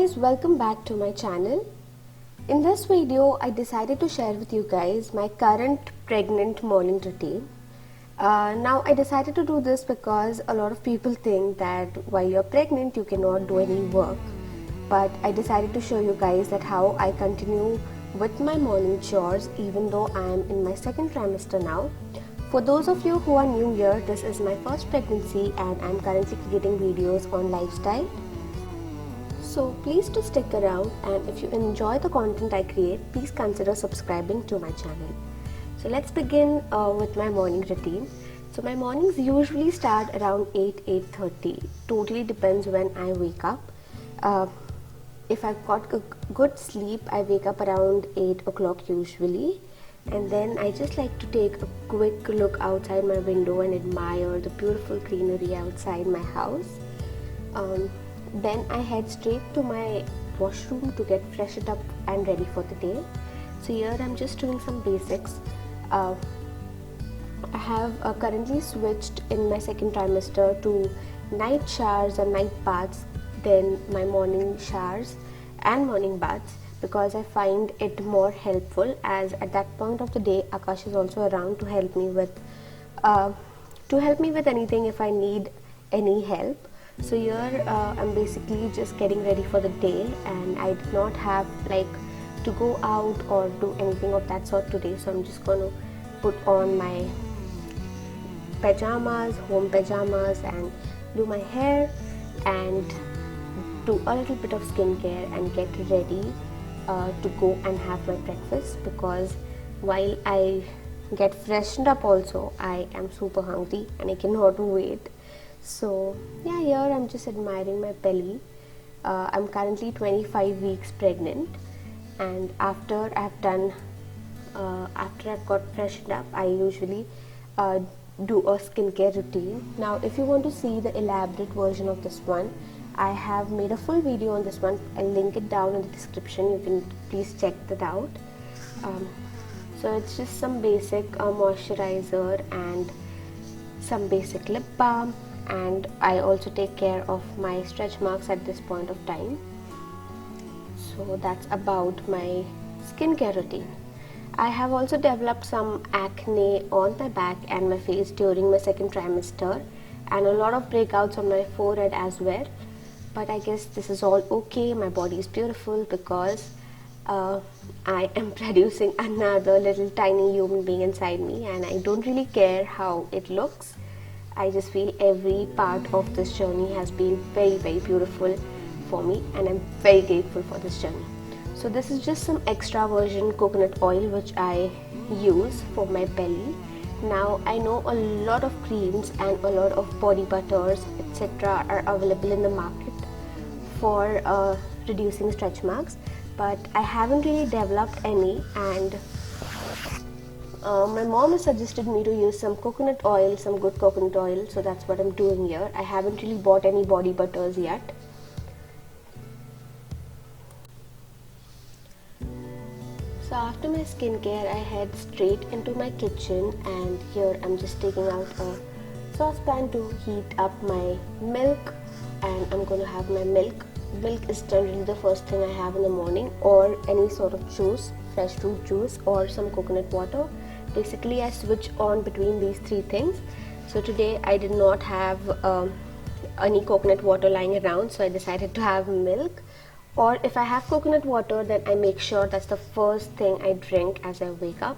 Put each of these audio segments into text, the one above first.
guys, welcome back to my channel. In this video, I decided to share with you guys my current pregnant morning routine. Now I decided to do this because a lot of people think that while you're pregnant you cannot do any work, but I decided to show you guys that how I continue with my morning chores even though I am in my second trimester now. For those of you who are new here, this is my first pregnancy and I'm currently creating videos on lifestyle. So please do stick around, and if you enjoy the content I create, please consider subscribing to my channel. So let's begin with my morning routine. So my mornings usually start around 8:30. Totally depends when I wake up. If I've got a good sleep, I wake up around 8 o'clock usually, and then I just like to take a quick look outside my window and admire the beautiful greenery outside my house. Then I head straight to my washroom to get freshened up and ready for the day. So here I'm just doing some basics. I have currently switched in my second trimester to night showers or night baths, then my morning showers and morning baths, because I find it more helpful, as at that point of the day Akash is also around to help me with anything if I need any help. So here I'm basically just getting ready for the day, and I did not have to go out or do anything of that sort today, so I'm just going to put on my pajamas, home pajamas, and do my hair and do a little bit of skincare and get ready to go and have my breakfast, because while I get freshened up also I am super hungry and I cannot wait. So yeah, here I'm just admiring my belly. I'm currently 25 weeks pregnant, and after I've got freshened up, I usually do a skincare routine. Now if you want to see the elaborate version of this one, I have made a full video on this one. I'll link it down in the description. You can please check that out. So it's just some basic moisturizer and some basic lip balm, and I also take care of my stretch marks at this point of time. So that's about my skincare routine. I have also developed some acne on my back and my face during my second trimester, and a lot of breakouts on my forehead as well, but I guess this is all okay. My body is beautiful because I am producing another little tiny human being inside me, and I don't really care how it looks. I just feel every part of this journey has been very, very beautiful for me, and I'm very grateful for this journey. So this is just some extra virgin coconut oil which I use for my belly. Now I know a lot of creams and a lot of body butters etc. are available in the market for reducing stretch marks, but I haven't really developed any, and my mom has suggested me to use some coconut oil, some good coconut oil, so that's what I'm doing here. I haven't really bought any body butters yet. So after my skincare, I head straight into my kitchen, and here I'm just taking out a saucepan to heat up my milk, and I'm going to have my milk. Milk is generally the first thing I have in the morning, or any sort of juice, fresh fruit juice or some coconut water. Basically I switch on between these three things. So today I did not have any coconut water lying around, so I decided to have milk. Or if I have coconut water, then I make sure that's the first thing I drink as I wake up.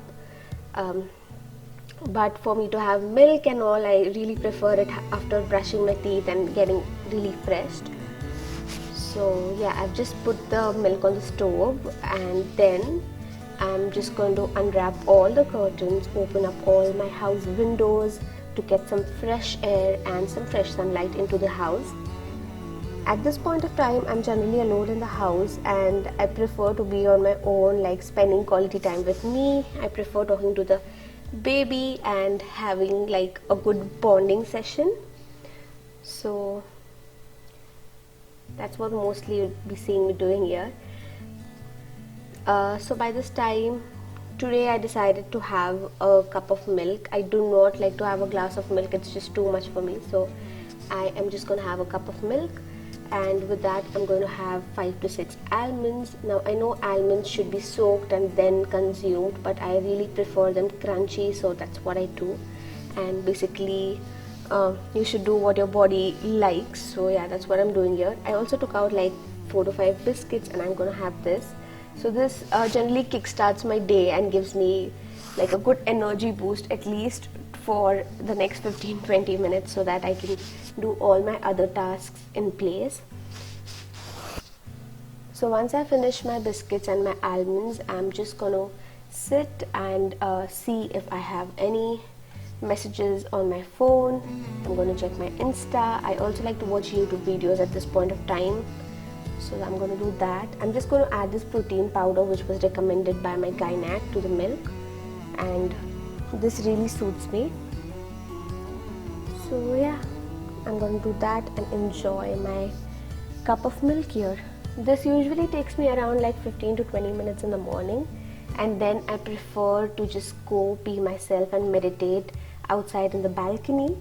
But for me to have milk and all, I really prefer it after brushing my teeth and getting really fresh. So yeah, I've just put the milk on the stove, and then I'm just going to unwrap all the curtains, open up all my house windows to get some fresh air and some fresh sunlight into the house. At this point of time, I'm generally alone in the house, and I prefer to be on my own, spending quality time with me. I prefer talking to the baby and having a good bonding session. So that's what mostly you'll be seeing me doing here. So by this time today I decided to have a cup of milk. I do not like to have a glass of milk, it's just too much for me, so I am just gonna have a cup of milk. and with that I'm going to have 5 to 6 almonds. Now I know almonds should be soaked and then consumed, but I really prefer them crunchy, so that's what I do. And basically you should do what your body likes, so yeah, that's what I'm doing here. I also took out like 4 to 5 biscuits and I'm gonna have this. So this generally kickstarts my day and gives me like a good energy boost, at least for the next 15-20 minutes, so that I can do all my other tasks in place. So once I finish my biscuits and my almonds, I'm just gonna sit and see if I have any messages on my phone. I'm going to check my Insta. I also like to watch YouTube videos at this point of time, so I'm going to do that. I'm just going to add this protein powder which was recommended by my gynac to the milk, and this really suits me. So yeah, I'm going to do that and enjoy my cup of milk here. This usually takes me around like 15 to 20 minutes in the morning, and then I prefer to just go pee myself and meditate outside in the balcony.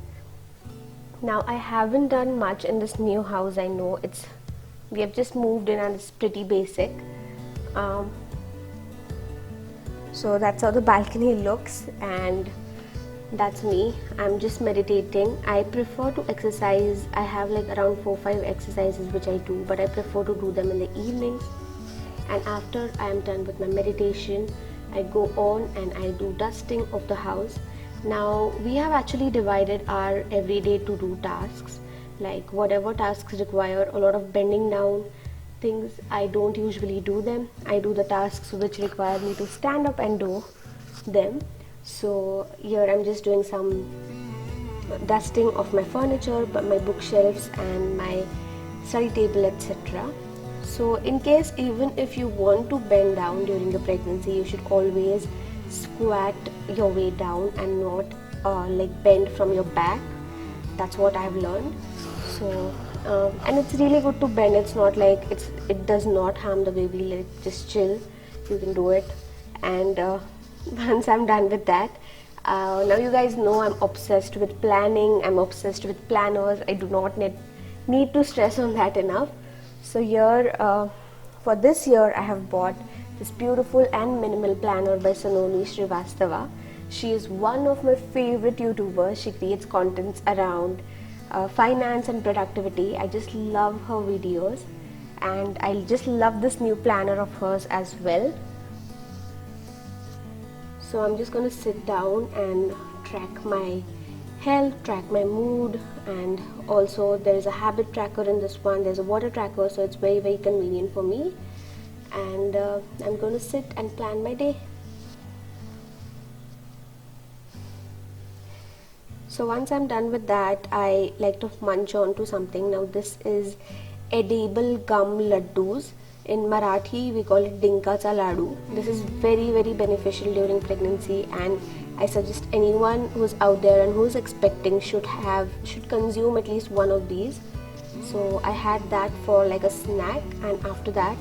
Now I haven't done much in this new house. I know we have just moved in and it's pretty basic. So that's how the balcony looks, and that's me. I'm just meditating. I prefer to exercise. I have like around 4-5 exercises which I do, but I prefer to do them in the evenings. And after I am done with my meditation, I go on and I do dusting of the house. Now we have actually divided our everyday to-do tasks. Like whatever tasks require a lot of bending down things, I don't usually do them. I do the tasks which require me to stand up and do them. So here I'm just doing some dusting of my furniture, but my bookshelves and my study table, etc. So in case, even if you want to bend down during the pregnancy, you should always squat your way down and not like bend from your back. That's what I've learned. So and it's really good to bend. It's not like it does not harm the baby. Like just chill, you can do it. And once I'm done with that, now you guys know I'm obsessed with planning. I'm obsessed with planners. I do not need to stress on that enough. So here for this year I have bought this beautiful and minimal planner by Sonali Srivastava. She is one of my favorite YouTubers. She creates contents around finance and productivity. I just love her videos, and I just love this new planner of hers as well. So I'm just going to sit down and track my health, track my mood, and also there is a habit tracker in this one. There's a water tracker, so it's very convenient for me. And I'm going to sit and plan my day. So once I'm done with that, I like to munch on to something. Now this is edible gum laddus. In Marathi we call it dinkacha ladu. This is very beneficial during pregnancy, and I suggest anyone who's out there and who's expecting should consume at least one of these. So I had that for like a snack, and after that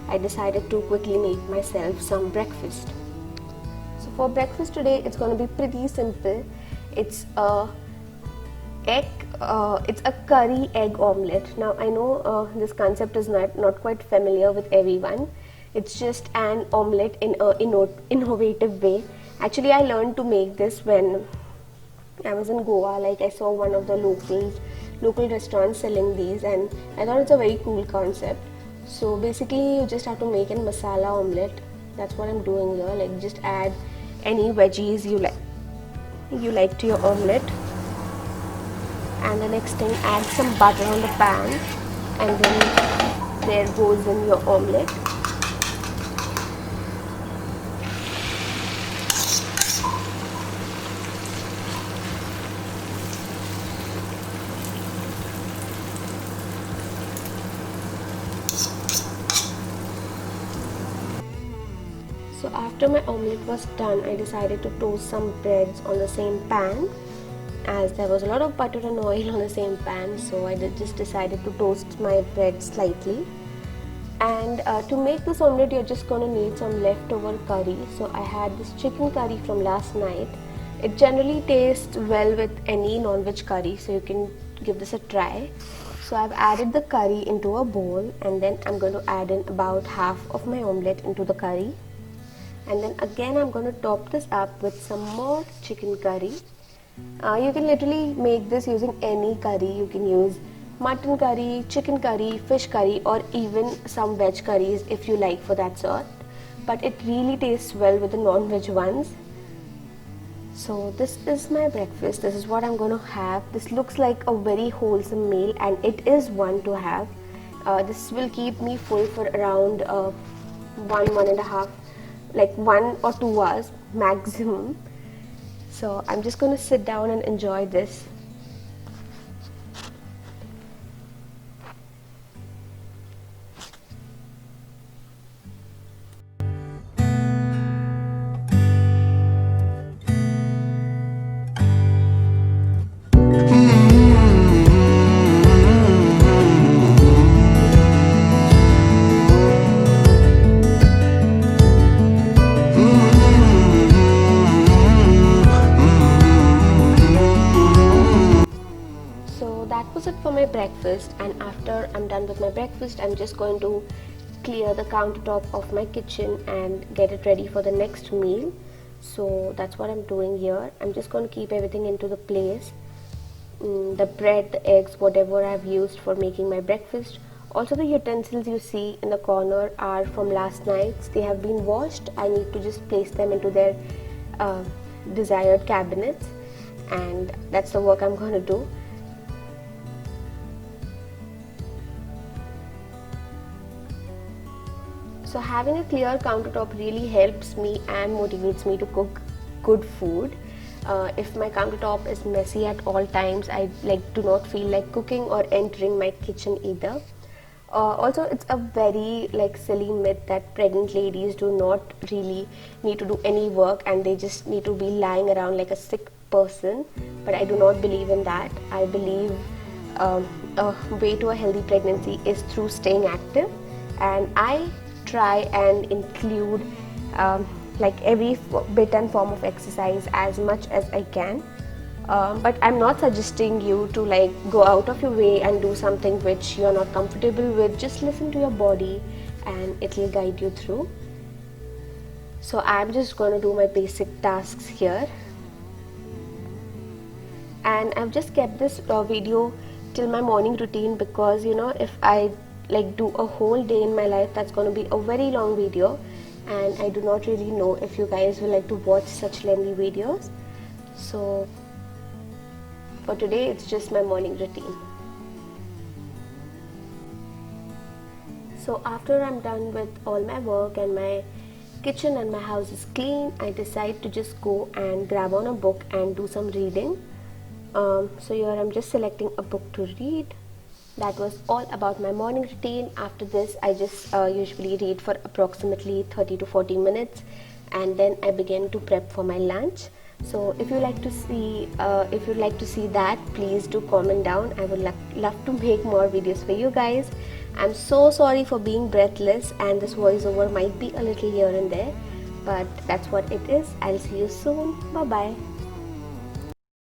I decided to quickly make myself some breakfast. So for breakfast today, it's going to be pretty simple. It's a curry egg omelette. Now I know this concept is not quite familiar with everyone. It's just an omelette in an innovative way. Actually, I learned to make this when I was in Goa. Like I saw one of the local restaurants selling these, and I thought it's a very cool concept. So basically you just have to make a masala omelette. That's what I'm doing here. Like just add any veggies you like to your omelette, and the next thing, add some butter on the pan, and then there goes in your omelette. So after my omelette was done, I decided to toast some breads on the same pan, as there was a lot of butter and oil on the same pan. So I just decided to toast my bread slightly. And to make this omelette, you're just going to need some leftover curry. So I had this chicken curry from last night. It generally tastes well with any non-veg curry, so you can give this a try. So I've added the curry into a bowl, and then I'm going to add in about half of my omelette into the curry. And then again I'm going to top this up with some more chicken curry. You can literally make this using any curry. You can use mutton curry, chicken curry, fish curry, or even some veg curries if you like for that sort. But it really tastes well with the non-veg ones. So this is my breakfast. This is what I'm going to have. This looks like a very wholesome meal, and it is one to have. This will keep me full for around 1.5, like 1 or 2 hours maximum. So I'm just going to sit down and enjoy this. That was it for my breakfast, and after I'm done with my breakfast, I'm just going to clear the countertop of my kitchen and get it ready for the next meal. So that's what I'm doing here. I'm just going to keep everything into the place, the bread, the eggs, whatever I've used for making my breakfast. Also, the utensils you see in the corner are from last night's. They have been washed. I need to just place them into their desired cabinets, and that's the work I'm going to do. So having a clear countertop really helps me and motivates me to cook good food. If my countertop is messy at all times, I do not feel like cooking or entering my kitchen either. Also, it's a very silly myth that pregnant ladies do not really need to do any work and they just need to be lying around like a sick person. But I do not believe in that. I believe a way to a healthy pregnancy is through staying active, and I try and include every bit and form of exercise as much as I can, but I'm not suggesting you to go out of your way and do something which you're not comfortable with. Just listen to your body and it will guide you through. So I'm just going to do my basic tasks here, and I've just kept this video till my morning routine because if I do a whole day in my life, that's going to be a very long video, and I do not really know if you guys will like to watch such lengthy videos. So for today, it's just my morning routine. So after I'm done with all my work and my kitchen and my house is clean, I decide to just go and grab on a book and do some reading. So here I'm just selecting a book to read. That was all about my morning routine. After this, I just usually read for approximately 30 to 40 minutes, and then I begin to prep for my lunch. So if you like to see that, please do comment down. I would love to make more videos for you guys. I'm so sorry for being breathless, and this voiceover might be a little here and there, but that's what it is. I'll see you soon. Bye bye.